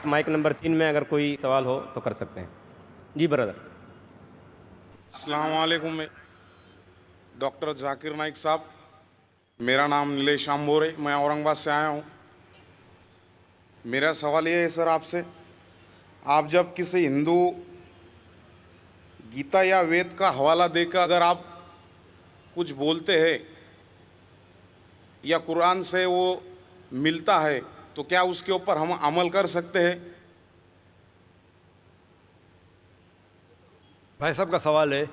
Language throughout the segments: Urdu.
مائک نمبر 3 میں اگر کوئی سوال ہو تو کر سکتے ہیں. جی برادر. السلام علیکم. ڈاکٹر ذاکر نائک صاحب، میرا نام نیلیش آمبور ہے، میں اورنگ آباد سے آیا ہوں. میرا سوال یہ ہے سر آپ سے، آپ جب کسی ہندو گیتا یا وید کا حوالہ دے کر اگر آپ کچھ بولتے ہیں یا قرآن سے وہ ملتا ہے تو کیا اس کے اوپر ہم عمل کر سکتے ہیں؟ بھائی صاحب کا سوال ہے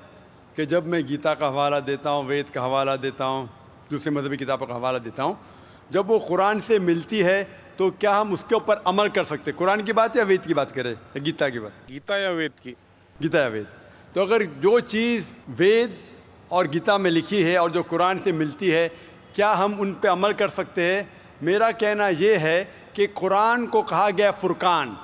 کہ جب میں گیتا کا حوالہ دیتا ہوں، وید کا حوالہ دیتا ہوں، دوسرے مذہبی کتابوں کا حوالہ دیتا ہوں، جب وہ قرآن سے ملتی ہے تو کیا ہم اس کے اوپر عمل کر سکتے ہیں؟ قرآن کی بات یا وید کی بات کریں یا گیتا کی بات؟ گیتا یا وید کی؟ گیتا یا وید. تو اگر جو چیز وید اور گیتا میں لکھی ہے اور جو قرآن سے ملتی ہے، کیا ہم ان پہ عمل کر سکتے ہیں؟ میرا کہنا یہ ہے کہ قرآن کو کہا گیا فرقان.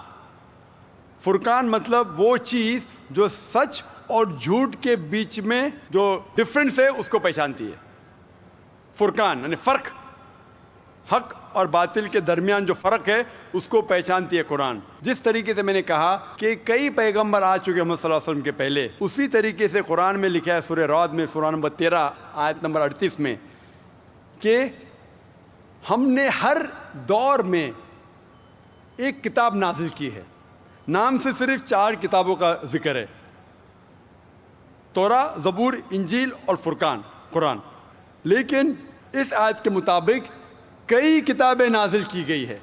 فرقان مطلب وہ چیز جو سچ اور جھوٹ کے بیچ میں جو ڈفرنس ہے اس کو پہچانتی ہے. فرقان یعنی فرق، حق اور باطل کے درمیان جو فرق ہے اس کو پہچانتی ہے قرآن. جس طریقے سے میں نے کہا کہ کئی پیغمبر آ چکے محمد صلی اللہ علیہ وسلم کے پہلے، اسی طریقے سے قرآن میں لکھا ہے سورہ رعد میں سورہ نمبر 13 آیت نمبر 38 میں کہ ہم نے ہر دور میں ایک کتاب نازل کی ہے. نام سے صرف 4 کتابوں کا ذکر ہے: توراہ، زبور، انجیل اور فرقان، قرآن. لیکن اس آیت کے مطابق کئی کتابیں نازل کی گئی ہے،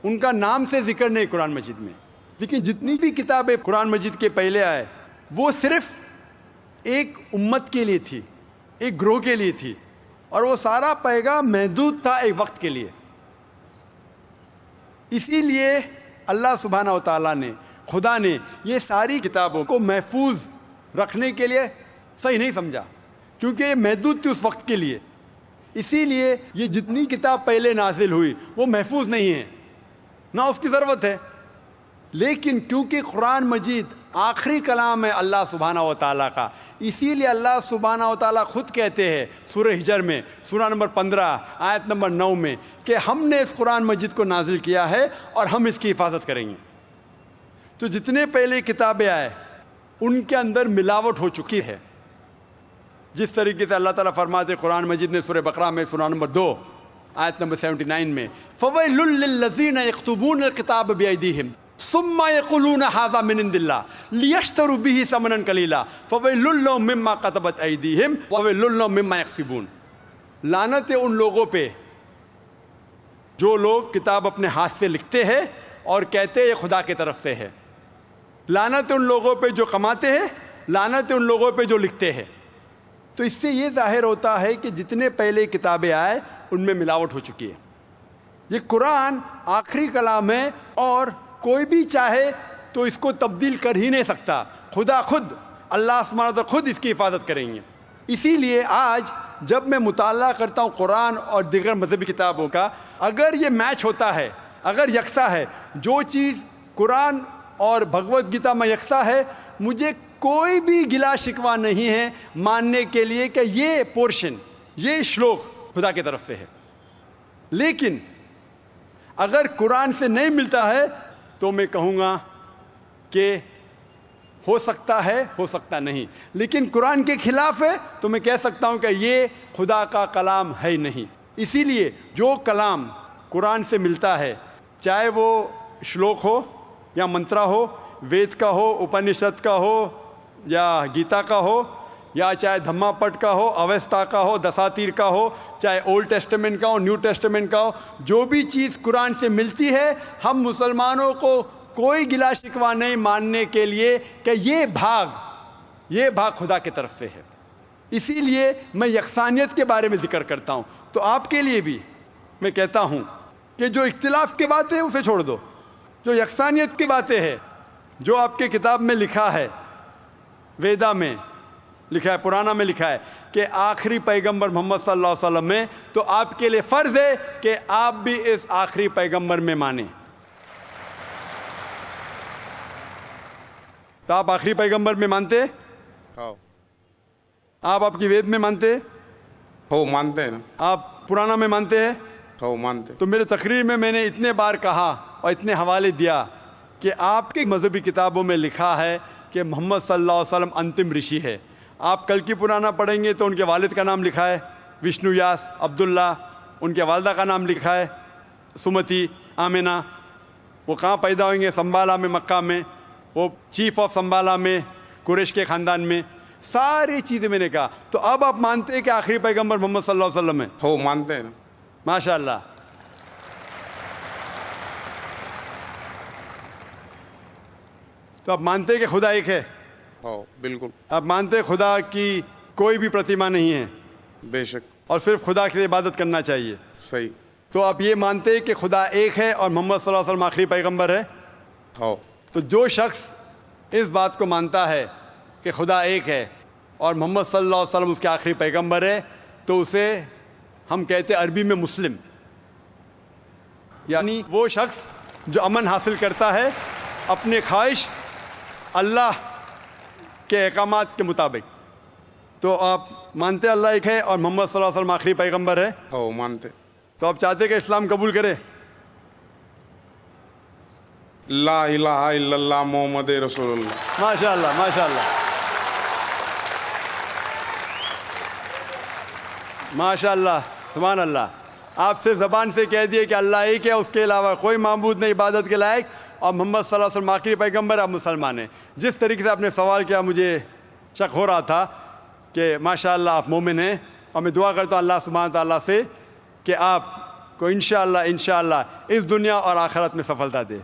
ان کا نام سے ذکر نہیں قرآن مجید میں. لیکن جتنی بھی کتابیں قرآن مجید کے پہلے آئے وہ صرف ایک امت کے لیے تھی، ایک گروہ کے لیے تھی، اور وہ سارا پیغام محدود تھا ایک وقت کے لیے. اسی لیے اللہ سبحانہ و تعالیٰ نے، خدا نے یہ ساری کتابوں کو محفوظ رکھنے کے لیے صحیح نہیں سمجھا، کیونکہ یہ محدود تھی اس وقت کے لیے. اسی لیے یہ جتنی کتاب پہلے نازل ہوئی وہ محفوظ نہیں ہے، نہ اس کی ضرورت ہے. لیکن کیونکہ قرآن مجید آخری کلام ہے اللہ سبحانہ و تعالیٰ کا، اسی لیے اللہ سبحانہ و تعالیٰ خود کہتے ہیں سورہ ہجر میں سورہ نمبر 15 آیت نمبر 9 میں کہ ہم نے اس قرآن مجید کو نازل کیا ہے اور ہم اس کی حفاظت کریں گے. تو جتنے پہلے کتابیں آئے ان کے اندر ملاوٹ ہو چکی ہے. جس طریقے سے اللہ تعالیٰ فرماتے قرآن مجید نے سورہ بقرہ میں سورہ نمبر 2 آیت نمبر 79 میں فَوَيْلٌ لِّلَّذِينَ يَكْتُبُونَ الْكِتَابَ بِأَيْدِيهِمْ ثُمَّ يَقُولُونَ هَٰذَا مِنْ عِندِ اللَّهِ لِيَشْتَرُوا بِهِ ثَمَنًا قَلِيلًا فَوَيْلٌ لَّهُم مِّمَّا كَتَبَتْ أَيْدِيهِمْ وَوَيْلٌ لَّهُم مِّمَّا يَكْسِبُونَ. لعنت ہے ان لوگوں پہ جو لوگ کتاب اپنے ہاتھ سے لکھتے ہیں اور کہتے ہیں یہ خدا کی طرف سے ہے. لعنت ہے ان لوگوں پہ جو کماتے ہیں، لعنت ہے ان لوگوں پہ جو لکھتے ہیں. تو اس سے یہ ظاہر ہوتا ہے کہ جتنے پہلے کتابیں آئے ان میں ملاوٹ ہو چکی ہے. یہ قرآن آخری کلام ہے اور کوئی بھی چاہے تو اس کو تبدیل کر ہی نہیں سکتا. خدا خود، اللہ سبحانہ و تعالیٰ خود اس کی حفاظت کریں گے. اسی لیے آج جب میں مطالعہ کرتا ہوں قرآن اور دیگر مذہبی کتابوں کا، اگر یہ میچ ہوتا ہے، اگر یکساں ہے، جو چیز قرآن اور بھگوت گیتا میں یکساں ہے، مجھے کوئی بھی گلا شکوہ نہیں ہے ماننے کے لیے کہ یہ پورشن، یہ شلوک خدا کی طرف سے ہے. لیکن اگر قرآن سے نہیں ملتا ہے تو میں کہوں گا کہ ہو سکتا ہے، ہو سکتا نہیں. لیکن قرآن کے خلاف ہے تو میں کہہ سکتا ہوں کہ یہ خدا کا کلام ہے نہیں. اسی لیے جو کلام قرآن سے ملتا ہے، چاہے وہ شلوک ہو یا منترا ہو، وید کا ہو، اپنشد کا ہو یا گیتا کا ہو، یا چاہے دھما پٹ کا ہو، اویستا کا ہو، دساتیر کا ہو، چاہے اولڈ ٹیسٹمنٹ کا ہو، نیو ٹیسٹمنٹ کا ہو، جو بھی چیز قرآن سے ملتی ہے، ہم مسلمانوں کو کوئی گلا شکوہ نہیں ماننے کے لیے کہ یہ بھاگ خدا کی طرف سے ہے. اسی لیے میں یکسانیت کے بارے میں ذکر کرتا ہوں. تو آپ کے لیے بھی میں کہتا ہوں کہ جو اختلاف کی بات ہے اسے چھوڑ دو، جو یکسانیت کی باتیں ہیں، جو آپ کے کتاب میں لکھا ہے، ویدا میں لکھا ہے، پرانا میں لکھا ہے کہ آخری پیغمبر محمد صلی اللہ علیہ وسلم ہے، تو آپ کے لیے فرض ہے کہ آپ بھی اس آخری پیغمبر میں مانیں. تو آپ آخری پیغمبر میں مانتے؟ آپ کی وید میں مانتے؟ ہو مانتے ہیں نا. آپ پرانا میں مانتے ہیں؟ ہو مانتے تو میرے تقریر میں نے اتنے بار کہا اور اتنے حوالے دیا کہ آپ کی مذہبی کتابوں میں لکھا ہے کہ محمد صلی اللہ علیہ وسلم انتم رشی ہے. آپ کل کی پرانا پڑھیں گے تو ان کے والد کا نام لکھا ہے وشنو یاس عبداللہ، ان کے والدہ کا نام لکھا ہے سمتی آمنہ. وہ کہاں پیدا ہوئیں گے؟ سنبالا میں، مکہ میں. وہ چیف آف سنبالا میں، قریش کے خاندان میں. ساری چیزیں میں نے کہا. تو اب آپ مانتے ہیں کہ آخری پیغمبر محمد صلی اللہ علیہ وسلم ہے؟ ہو مانتے ہیں نا. ماشاء اللہ. تو آپ مانتے ہیں کہ خدا ایک ہے؟ ہو بالکل. آپ مانتے ہیں خدا کی کوئی بھی پرتیما نہیں ہے بے شک. اور صرف خدا کی عبادت کرنا چاہیے؟ صحیح. تو آپ یہ مانتے ہیں کہ خدا ایک ہے اور محمد صلی اللہ علیہ وسلم آخری پیغمبر ہے؟ ہو. تو جو شخص اس بات کو مانتا ہے کہ خدا ایک ہے اور محمد صلی اللہ علیہ وسلم اس کے آخری پیغمبر ہے تو اسے ہم کہتے ہیں عربی میں مسلم، یعنی وہ شخص جو امن حاصل کرتا ہے اپنے خواہش اللہ کے احکامات کے مطابق. تو آپ مانتے اللہ ایک ہے اور محمد صلی اللہ علیہ وسلم آخری پیغمبر ہے؟ ہو مانتے. تو آپ چاہتے کہ اسلام قبول کرے؟ لا الہ الا اللہ محمد رسول اللہ. ماشاء اللہ، ماشاء اللہ، ماشاء اللہ، سبحان اللہ. آپ سے زبان سے کہہ دیے کہ اللہ ایک ہے، اس کے علاوہ کوئی معبود نہیں عبادت کے لائق، اور محمد صلی اللہ علیہ وسلم آخری پیغمبر، آپ مسلمان ہیں. جس طریقے سے آپ نے سوال کیا مجھے شک ہو رہا تھا کہ ماشاء اللہ آپ مومن ہیں، اور میں دعا کرتا ہوں اللہ سبحانہ تعالیٰ سے کہ آپ کو انشاءاللہ اس دنیا اور آخرت میں سفلتا دے.